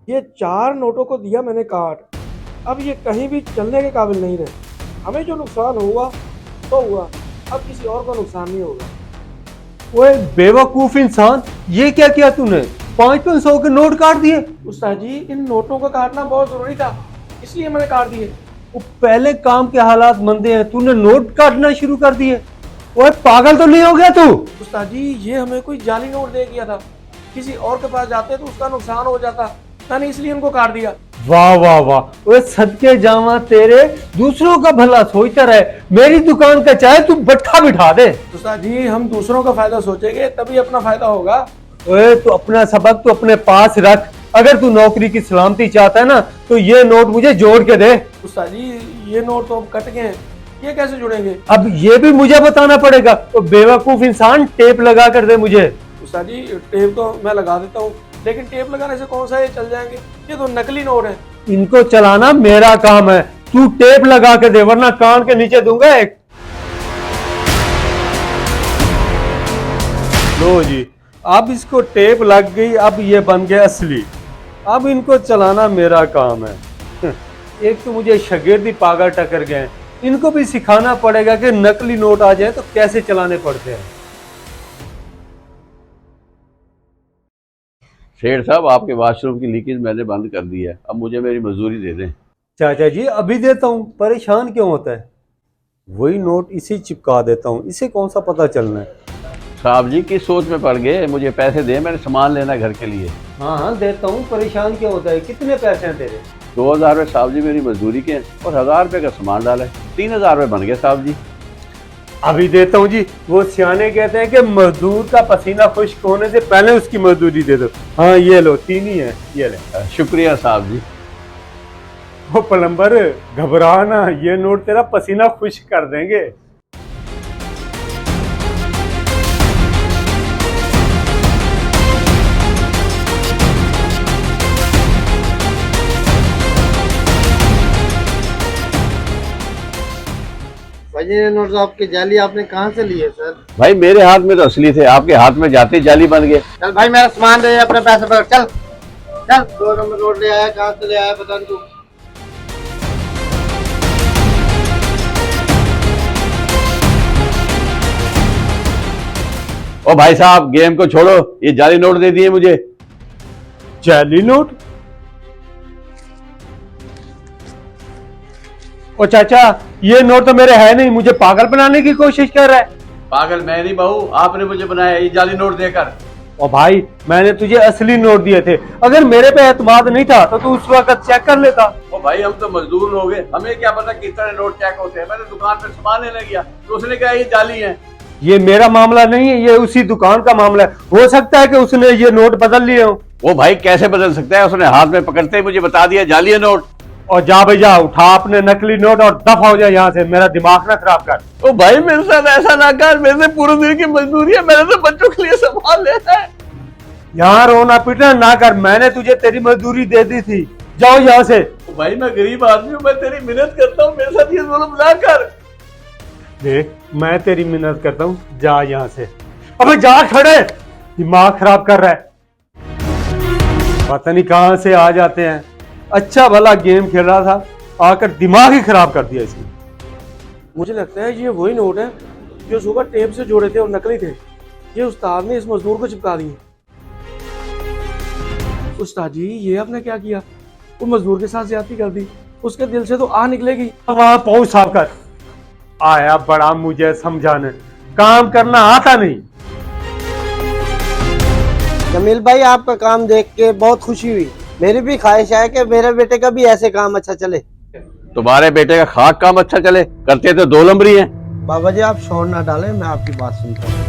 ये 4 नोटों को दिया मैंने काट। अब ये कहीं भी चलने के काबिल नहीं रहे। हमें जो नुकसान हुआ तो हुआ, अब किसी और को नुकसान नहीं होगा। ओए बेवकूफ इंसान, ये क्या किया तूने? 500 के नोट काट दिए। उस्ताद जी, इन नोटों को काटना बहुत जरूरी था, इसलिए मैंने काट दिए। वो पहले काम के हालात मंदे हैं, तूने नोट काटना शुरू कर दिए। ओए पागल तो नहीं हो गया तू? उस्ताद जी, ये हमें कोई जाली नोट दे गया था, किसी और के पास जाते तो उसका नुकसान हो जाता, मैंने इसलिए इनको काट दिया। वाह वाह वाह, ओए सदके जावा तेरे, दूसरों का भला सोचता रहे, मेरी दुकान का चाहे तू भट्ठा बिठा दे। उस्ताद जी, हम दूसरों का फायदा सोचेंगे तभी अपना फायदा होगा। ओए तू अपना सबक तो अपने पास रख। अगर तू नौकरी की सलामती चाहता है ना तो ये नोट मुझे जोड़ के दे। उस्ताद जी, ये नोट तो अब कट गए हैं, ये कैसे जुड़ेंगे? अब ये भी मुझे बताना पड़ेगा? तो बेवकूफ इंसान, टेप लगा कर दे मुझे। उस्ताद जी, टेप तो मैं लगा देता हूँ, लेकिन टेप लगाने से कौन सा ये चल जाएंगे, ये तो नकली नोट है। इनको चलाना मेरा काम है, तू टेप लगा के दे वरना कान के नीचे दूंगा एक। लो जी, अब इसको टेप लग गई, अब ये बन गया असली। अब इनको चलाना मेरा काम है। एक तो मुझे शागिर्द ही पागल टकर गए, इनको भी सिखाना पड़ेगा कि नकली नोट आ जाए तो कैसे चलाने पड़ते हैं। सेठ साहब, आपके वॉशरूम की लीकेज मैंने बंद कर दी है, अब मुझे मेरी मजदूरी दे दें। चाचा जी अभी देता हूँ, परेशान क्यों होता है? वही नोट इसी चिपका देता हूँ, इसे कौन सा पता चलना है। साहब जी किस सोच में पड़ गए, मुझे पैसे दें, मैंने सामान लेना है घर के लिए। हाँ हाँ देता हूँ, परेशान क्यों होता है? कितने पैसे हैं तेरे? 2000 रुपये साहब जी मेरी मजदूरी के हैं और 1000 रुपये का सामान डाला है, 3000 रुपये बन गए साहब जी। अभी देता हूँ जी। वो सियाने कहते हैं कि मजदूर का पसीना खुश्क होने से पहले उसकी मजदूरी दे दो। हाँ ये लो, 3 ही है, ये ले। शुक्रिया साहब जी। वो प्लम्बर, घबरा ना, ये नोट तेरा पसीना खुश्क कर देंगे। भाई ये नोट आपके जाली आपने कहाँ से लिए सर? भाई मेरे हाथ में तो असली थे, आपके हाथ में जाते जाली बन गए। चल भाई मेरा सामान दे, अपने पैसे पर चल चल। 2 नंबर नोट ले आया, कहाँ से ले आया बता तू। ओ भाई साहब, गेम को छोड़ो, ये जाली नोट दे दिए मुझे। जाली नोट? ओ चाचा, ये नोट तो मेरे है नहीं, मुझे पागल बनाने की कोशिश कर रहा है। पागल मैं नहीं बहू, आपने मुझे बनाया ये जाली नोट देकर। ओ भाई, मैंने तुझे असली नोट दिए थे, अगर मेरे पे एतमाद नहीं था तो तू उस वक्त चेक कर लेता। ओ भाई, हम तो मजदूर लोग हैं, हमें क्या पता किस तरह नोट चेक होते हैं। मैंने दुकान पे सामान लेने गया तो उसने कहा ये जाली है। ये मेरा मामला नहीं है, ये उसी दुकान का मामला है। हो सकता है कि उसने ये नोट बदल लिए हो। वो भाई कैसे बदल सकता है, उसने हाथ में पकड़ते ही मुझे बता दिया जाली है नोट। और जा भाई जा, उठा अपने नकली नोट और दफा हो जाए यहाँ से, मेरा दिमाग ना खराब कर। ओ भाई मेरे साथ ऐसा ना कर, मेरे से पूरे दिन की मजदूरी है, मैंने तो बच्चों के लिए सामान लेना है। यहाँ रोना पीटना ना कर, मैंने तुझे तेरी मजदूरी दे दी थी, जाओ यहाँ से। ओ भाई मैं गरीब आदमी हूँ, मैं तेरी मिन्नत करता हूँ, मेरे साथ ये जुल्म ना कर। देख मैं तेरी मिन्नत करता हूँ, जा यहाँ से। अबे जा, खड़े, दिमाग खराब कर रहा है। पता नहीं कहाँ से आ जाते हैं। अच्छा भला गेम खेल रहा था, आकर दिमाग ही खराब कर दिया इसने। मुझे लगता है ये वही नोट है जो सुबह टेप से जोड़े थे और नकली थे, ये उस्ताद ने इस मजदूर को चिपका दिए। उस्ताद जी, ये आपने क्या किया? वो मजदूर के साथ ज्यादती कर दी, उसके दिल से तो आ निकलेगी। वहां पहुंच साफ कर। आया बड़ा मुझे समझाने, काम करना आता नहीं। जमील भाई, आपका काम देख के बहुत खुशी हुई। मेरी भी ख्वाहिश है कि मेरे बेटे का भी ऐसे काम अच्छा चले। तुम्हारे बेटे का खाक काम अच्छा चले, करते तो 2 नंबरी हैं। बाबा जी आप शोर ना डालें, मैं आपकी बात सुनता हूँ।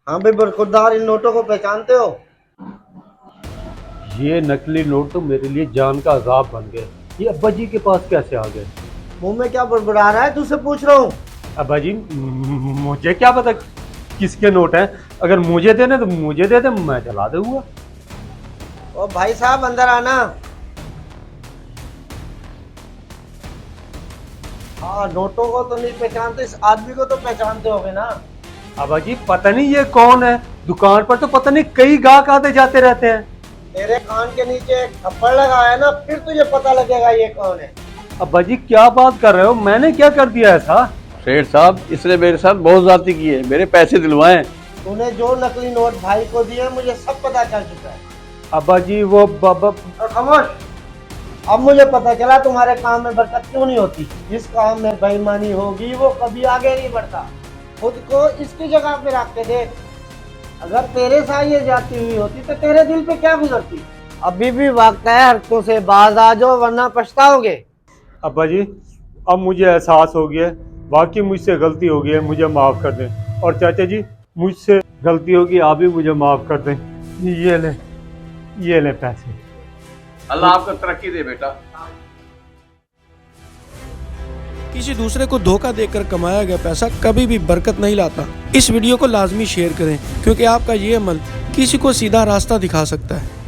हाँ भाई बरखुरदार, इन नोटों को पहचानते हो? ये नकली नोट तो मेरे लिए जान का अजाब बन गए। ये अब्बा जी के पास कैसे आ गए? मुंह में क्या बड़बड़ा रहा है, तुझसे पूछ रहा हूँ। अब्बा जी मुझे क्या पता किसके नोट हैं, अगर मुझे देने तो मुझे दे दे, मैं चला दूंगा। ओ भाई साहब अंदर आना। हाँ, नोटों को तो नहीं पहचानते, इस आदमी को तो पहचानते होगे ना। अब्बा जी पता नहीं ये कौन है, दुकान पर तो पता नहीं कई गाहक आते जाते रहते हैं। तेरे कान के नीचे एक थप्पड़ लगा है ना, फिर तुझे पता लगेगा ये कौन है। अब्बा जी क्या बात कर रहे हो, मैंने क्या कर दिया ऐसा? सेठ साहब, इसने मेरे साथ बहुत ज्यादती की है, मेरे पैसे दिलवाए। तूने जो नकली नोट भाई को दिए मुझे सब पता चल चुका है। अब्बा जी वो बाबा और खामोश, अब मुझे पता चला तुम्हारे काम में बरकत क्यों नहीं होती। जिस काम में बेईमानी होगी वो कभी आगे नहीं बढ़ता। खुद को इसकी जगह पे रख के देख, अगर तेरे साथ ये जाती हुई होती तो तेरे दिल पे क्या गुजरती। अभी भी वक्त है, हरकतों से बाज आ जाओ वरना पछताओगे। अब्बा जी अब मुझे एहसास हो गया है, वाकई मुझसे गलती हो गई है, मुझे माफ़ कर दें। और चाचा जी मुझसे गलती होगी, आप भी मुझे माफ़ कर दें। ये ले पैसे। अल्लाह आपको तरक्की दे बेटा। किसी दूसरे को धोखा देकर कमाया गया पैसा कभी भी बरकत नहीं लाता। इस वीडियो को लाजमी शेयर करें क्योंकि आपका ये अमल किसी को सीधा रास्ता दिखा सकता है।